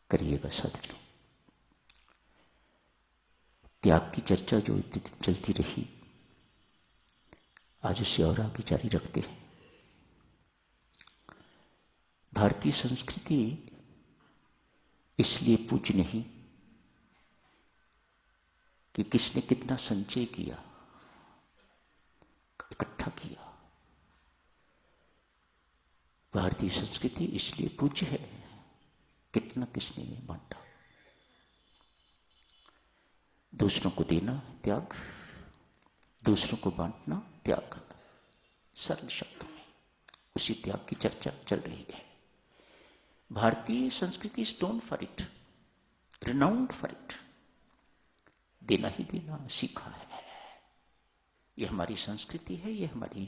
करिएगा साधन। त्याग की चर्चा जो इतनी दिन चलती रही, आज उसे और आगे जारी रखते हैं। भारतीय संस्कृति इसलिए पूज्य नहीं कि किसने कितना संचय किया, इकट्ठा किया। भारतीय संस्कृति इसलिए पूज्य है कितना किसने बांटा। दूसरों को देना त्याग, दूसरों को बांटना त्याग। सरल शब्दों में उसी त्याग की चर्चा चल रही है। भारतीय संस्कृति is known for it, renowned for it. देना ही देना सीखा है। यह हमारी संस्कृति है, यह हमारी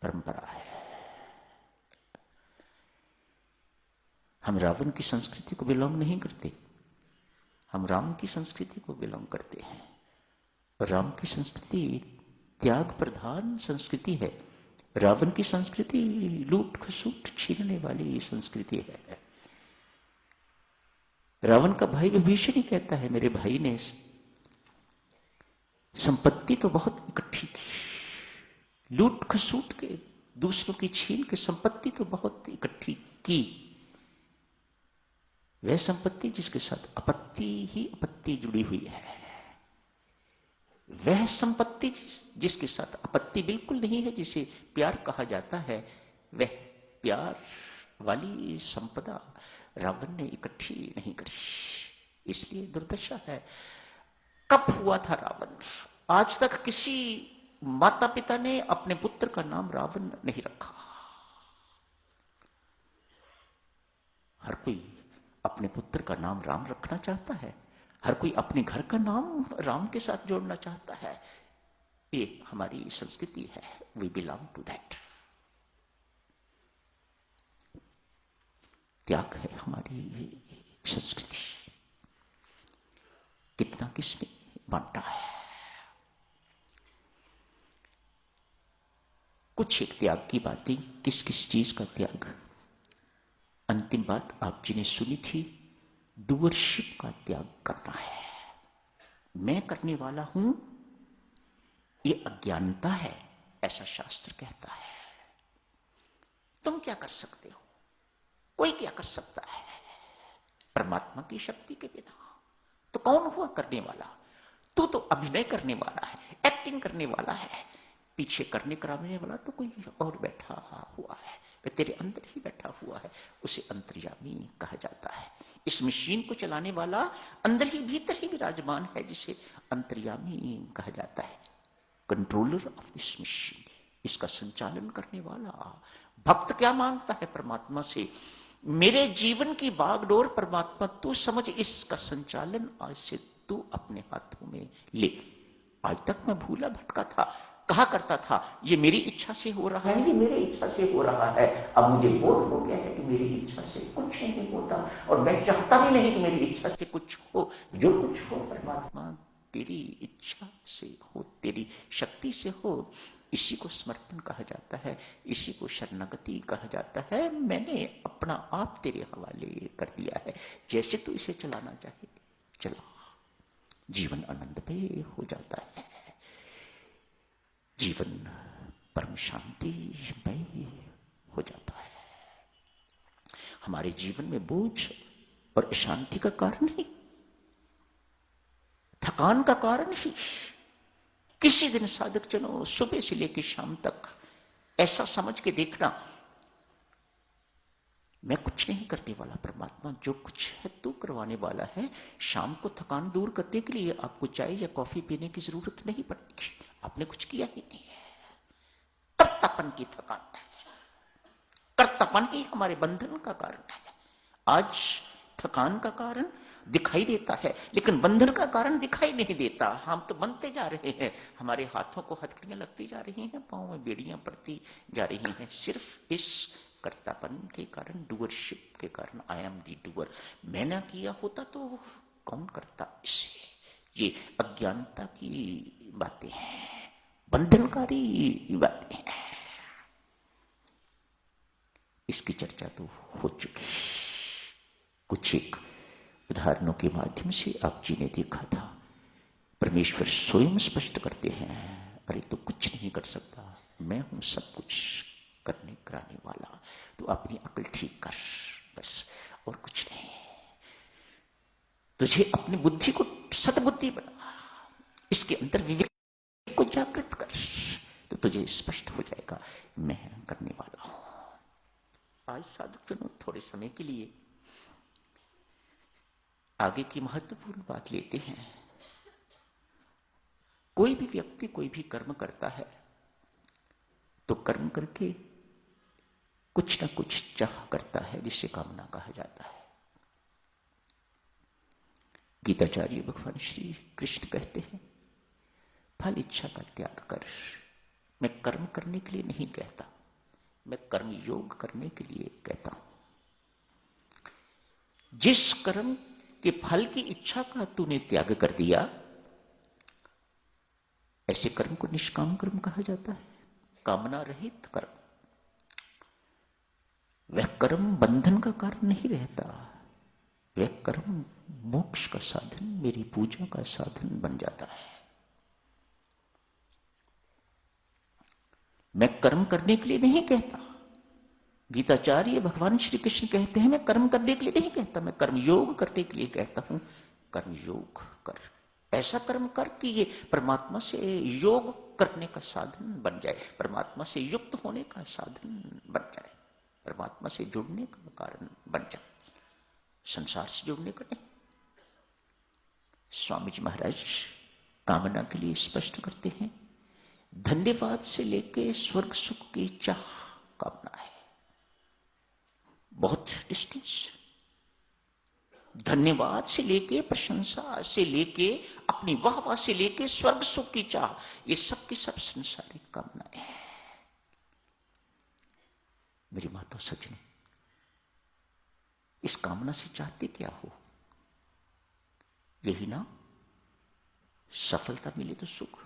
परंपरा है। हम रावण की संस्कृति को बिलोंग नहीं करते, हम राम की संस्कृति को बिलोंग करते हैं। और राम की संस्कृति त्याग प्रधान संस्कृति है। रावण की संस्कृति लूट खसूट छीनने वाली संस्कृति है। रावण का भाई विभीषण ही कहता है, मेरे भाई ने संपत्ति तो बहुत इकट्ठी की, लूट खसूट के दूसरों की छीन के संपत्ति तो बहुत इकट्ठी की। वह संपत्ति जिसके साथ आपत्ति ही आपत्ति जुड़ी हुई है, वह संपत्ति जिसके साथ आपत्ति बिल्कुल नहीं है, जिसे प्यार कहा जाता है, वह प्यार वाली संपदा रावण ने इकट्ठी नहीं करी। इसलिए दुर्दशा है। कब हुआ था रावण? आज तक किसी माता पिता ने अपने पुत्र का नाम रावण नहीं रखा। हर कोई अपने पुत्र का नाम राम रखना चाहता है, हर कोई अपने घर का नाम राम के साथ जोड़ना चाहता है। ये हमारी संस्कृति है, वी बिलोंग टू दैट। त्याग है हमारी संस्कृति। कितना किसने बांटा है। कुछ एक त्याग की बातें, किस किस चीज का त्याग। अंतिम बात आप जी ने सुनी थी, डूअरशिप का त्याग करना है। मैं करने वाला हूं, ये अज्ञानता है, ऐसा शास्त्र कहता है। तुम क्या कर सकते हो? कोई क्या कर सकता है परमात्मा की शक्ति के बिना? तो कौन हुआ करने वाला? तू तो अभिनय करने वाला है, एक्टिंग करने वाला है। पीछे करने कराने वाला तो कोई और बैठा हुआ है, वह तेरे अंदर ही बैठा हुआ है। उसे अंतर्यामी कहा जाता है। इस मशीन को चलाने वाला अंदर ही भीतर ही विराजमान है, जिसे अंतर्यामी कहा जाता है। कंट्रोलर ऑफ दिस मशीन, इसका संचालन करने वाला। भक्त क्या मांगता है परमात्मा से? मेरे जीवन की बागडोर परमात्मा तू समझ, इसका संचालन आज से तू अपने हाथों में ले। आज तक मैं भूला भटका था, कहा करता था ये मेरी इच्छा से हो रहा है, ये मेरी इच्छा से हो रहा है। अब मुझे बोध हो गया है कि मेरी इच्छा से कुछ नहीं होता, और मैं चाहता भी नहीं कि मेरी इच्छा से कुछ हो। जो कुछ हो परमात्मा तेरी इच्छा से हो, तेरी शक्ति से हो। इसी को समर्पण कहा जाता है, इसी को शरणागति कहा जाता है। मैंने अपना आप तेरे हवाले कर दिया है, जैसे तू इसे चलाना चाहे चला। जीवन आनंदमय हो जाता है, जीवन परम शांतिमय हो जाता है। हमारे जीवन में बोझ और अशांति का कारण ही, थकान का कारण ही, किसी दिन साधक जनों सुबह से लेकर शाम तक ऐसा समझ के देखना, मैं कुछ नहीं करने वाला, परमात्मा जो कुछ है तू करवाने वाला है। शाम को थकान दूर करने के लिए आपको चाय या कॉफी पीने की जरूरत नहीं पड़ेगी, आपने कुछ किया ही नहीं है। कर्तापन की थकान है, कर्तापन ही हमारे बंधन का कारण है। आज थकान का कारण दिखाई देता है, लेकिन बंधन का कारण दिखाई नहीं देता। हम तो बनते जा रहे हैं, हमारे हाथों को हथकड़ियां लगती जा रही हैं, पांव में बेड़ियां पड़ती जा रही हैं, सिर्फ इस कर्तापन के कारण, डूअरशिप के कारण। I am the doer. मैं ना किया होता तो कौन करता इसे? ये अज्ञानता की बातें हैं, बंधनकारी बातें हैं। इसकी चर्चा तो हो चुकी। कुछ एक उदाहरणों के माध्यम से आप जी ने देखा था, परमेश्वर स्वयं स्पष्ट करते हैं, अरे तो कुछ नहीं कर सकता, मैं हूं सब कुछ करने कराने वाला, तो अपनी अकल ठीक कर बस, और कुछ नहीं। तुझे अपनी बुद्धि को सद्बुद्धि बना, इसके अंदर विवेक को जागृत कर, तो तुझे स्पष्ट हो जाएगा मैं करने वाला हूं। आज साधक जनों थोड़े समय के लिए आगे की महत्वपूर्ण बात लेते हैं। कोई भी व्यक्ति कोई भी कर्म करता है तो कर्म करके कुछ ना कुछ चाह करता है, जिसे कामना कहा जाता है। गीताचार्य भगवान श्री कृष्ण कहते हैं, फल इच्छा का त्याग कर। मैं कर्म करने के लिए नहीं कहता, मैं कर्म योग करने के लिए कहता हूं। जिस कर्म के फल की इच्छा का तूने त्याग कर दिया, ऐसे कर्म को निष्काम कर्म कहा जाता है, कामना रहित कर्म। वह कर्म बंधन का कारण नहीं रहता, वह कर्म मोक्ष का साधन, मेरी पूजा का साधन बन जाता है। मैं कर्म करने के लिए नहीं कहता, गीताचार्य भगवान श्री कृष्ण कहते हैं मैं कर्म करने के लिए नहीं कहता, मैं कर्म योग करने के लिए कहता हूं। कर्म योग कर, ऐसा कर्म कर कि ये परमात्मा से योग करने का साधन बन जाए, परमात्मा से युक्त होने का साधन बन जाए, परमात्मा से जुड़ने का कारण बन जाए, संसार से जुड़ने का नहीं। स्वामी जी महाराज कामना के लिए स्पष्ट करते हैं, धन्यवाद से लेके स्वर्ग सुख की चाह कामना है, बहुत डिस्टेंस। धन्यवाद से लेके, प्रशंसा से लेके, अपनी वाहवाह से लेके स्वर्ग सुख की चाह, ये सब की सब संसारिक कामनाएं हैं। मेरी माता सज्जनों, इस कामना से चाहते क्या हो? यही ना, सफलता मिले तो सुख,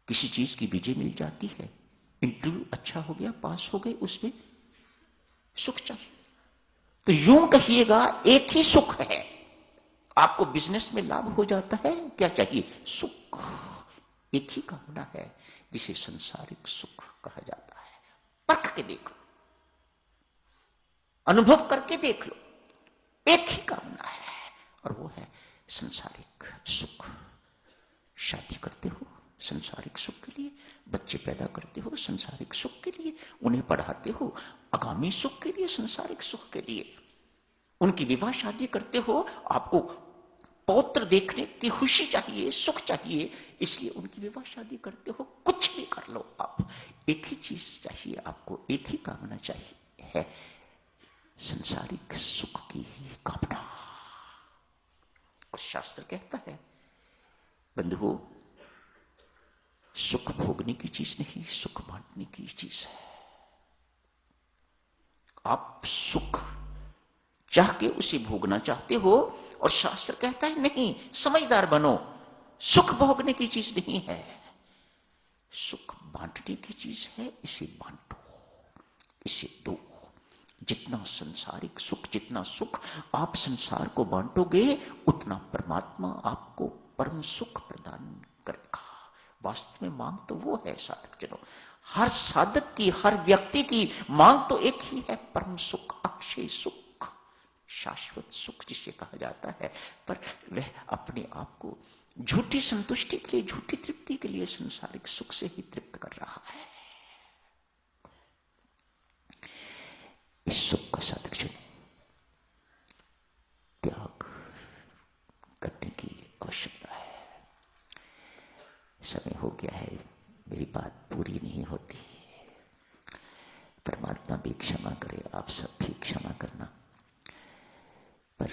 किसी चीज की विजय मिल जाती है, इंटरव्यू अच्छा हो गया, पास हो गए, उसमें सुख चाहिए। तो यूं कहिएगा एक ही सुख है, आपको बिजनेस में लाभ हो जाता है, क्या चाहिए? सुख। एक ही कामना है जिसे संसारिक सुख कहा जाता है। परख के देख लो, अनुभव करके देख लो, एक ही कामना है और वो है संसारिक सुख। शादी करते हो संसारिक सुख के लिए, बच्चे पैदा करते हो संसारिक सुख के लिए, उन्हें पढ़ाते हो आगामी सुख के लिए, संसारिक सुख के लिए, उनकी विवाह शादी करते हो, आपको पौत्र देखने की खुशी चाहिए, सुख चाहिए, इसलिए उनकी विवाह शादी करते हो। कुछ भी कर लो आप, एक ही चीज चाहिए आपको, एक ही कामना चाहिए, है संसारिक सुख की ही कामना। और शास्त्र कहता है बंधुओं, सुख भोगने की चीज नहीं, सुख बांटने की चीज है। आप सुख चाह के उसे भोगना चाहते हो, और शास्त्र कहता है नहीं, समझदार बनो, सुख भोगने की चीज नहीं है, सुख बांटने की चीज है। इसे बांटो, इसे दो। जितना संसारिक सुख, जितना सुख आप संसार को बांटोगे, उतना परमात्मा आपको परम सुख प्रदान करेगा। वास्तव में मांग तो वो है साधक जनों, हर साधक की, हर व्यक्ति की मांग तो एक ही है, परम सुख, अक्षय सुख, शाश्वत सुख जिसे कहा जाता है। पर वह अपने आप को झूठी संतुष्टि के लिए, झूठी तृप्ति के लिए संसारिक सुख से ही तृप्त कर रहा है। इस सुख का साधक जन त्याग करने की आवश्यकता है। समय हो गया है, मेरी बात पूरी नहीं होती, परमात्मा भी क्षमा करे, आप सब भी क्षमा करना। पर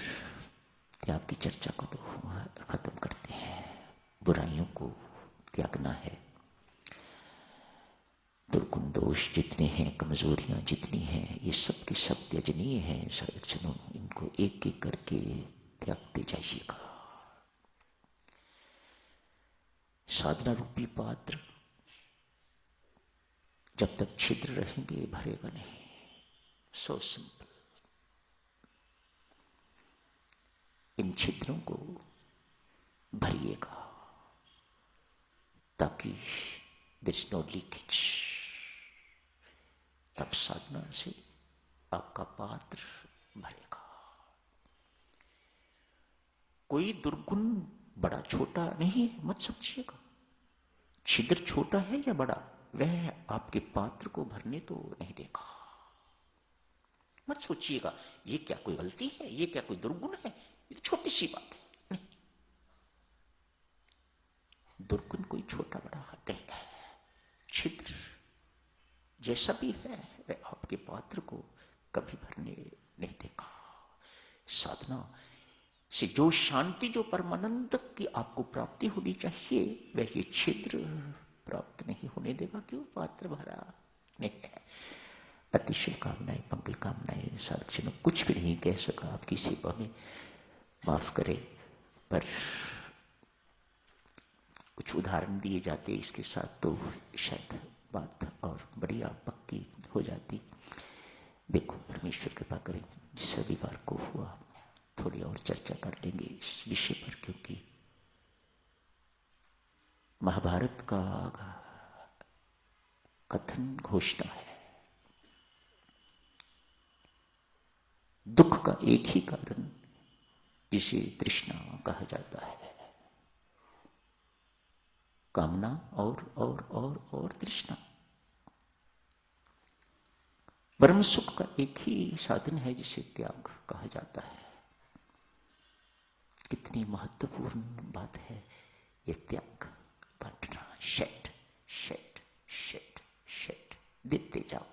त्याग की चर्चा को तो खत्म करते हैं। बुराइयों को त्यागना है, दुर्गुण दोष जितने हैं, कमजोरियां जितनी हैं, ये सब के सब त्यजनीय हैं साधक, इनको एक एक करके त्यागते जाइएगा। साधना रूपी पात्र जब तक छिद्र रहेंगे भरेगा नहीं। So simple. छिद्रों को भरिएगा ताकि दिस नो लीकेज। तब साधना से आपका पात्र भरेगा। कोई दुर्गुण बड़ा छोटा नहीं है, मत सोचिएगा। छिद्र छोटा है या बड़ा, वह आपके पात्र को भरने तो नहीं देगा। मत सोचिएगा ये क्या कोई गलती है, ये क्या कोई दुर्गुण है, ये तो छोटी सी बात है। नहीं, दुर्गुण कोई छोटा बड़ा नहीं है। छिद्र जैसा भी है वह आपके पात्र को कभी भरने नहीं देगा। साधना से जो शांति, जो परमानंद की आपको प्राप्ति होनी चाहिए, वह ये छिद्र प्राप्त नहीं होने देगा। क्यों? पात्र भरा नहीं है। अतिशय कामनाएं, मंगल कामनाएं, साधु कुछ भी नहीं कह सका आपकी सेवा में, माफ करे। पर कुछ उदाहरण दिए जाते इसके साथ तो शायद बात और बड़ी आप पक्की हो जाती। देखो, परमेश्वर कृपा करें, जिस रविवार को हुआ थोड़ी और चर्चा कर लेंगे इस विषय पर, क्योंकि महाभारत का कथन घोषणा है, दुख का एक ही कारण जिसे तृष्णा कहा जाता है, कामना और तृष्णा। परम सुख का एक ही साधन है जिसे त्याग कहा जाता है। कितनी महत्वपूर्ण बात है ये त्याग, बांटना। शेड शेड शेड शेड, देते जाओ,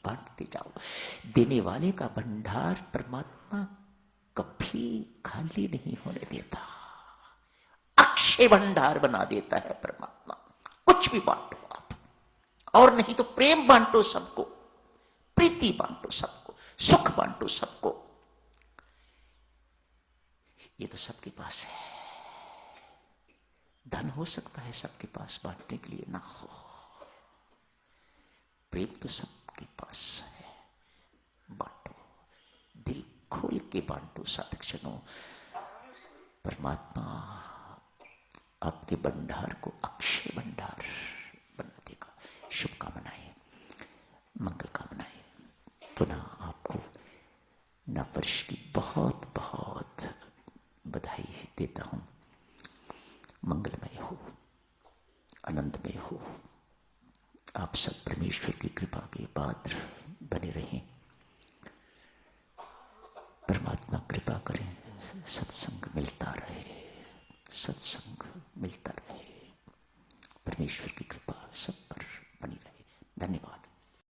बांटते जाओ। देने वाले का भंडार परमात्मा कभी खाली नहीं होने देता, अक्षय भंडार बना देता है परमात्मा। कुछ भी बांटो आप, और नहीं तो प्रेम बांटो सबको, प्रीति बांटो सबको, सुख बांटो सबको। ये तो सबके पास है। धन हो सकता है सबके पास, बांटने के लिए ना हो। प्रेम तो सबके पास है, बांटो, दिल खोल के बांटो साधक जनों। परमात्मा आपके भंडार को अक्षय भंडार बना देगा। शुभकामनाएं, मंगल कामनाएं। पुनः आपको नववर्ष की बहुत बहुत बधाई देता हूं। मंगलमय हो, आनंदमय हो। आप सब परमेश्वर की कृपा के पात्र बने रहें। परमात्मा कृपा करें, सत्संग मिलता रहे, सत्संग मिलता रहे। परमेश्वर की कृपा सब पर बनी रहे। धन्यवाद।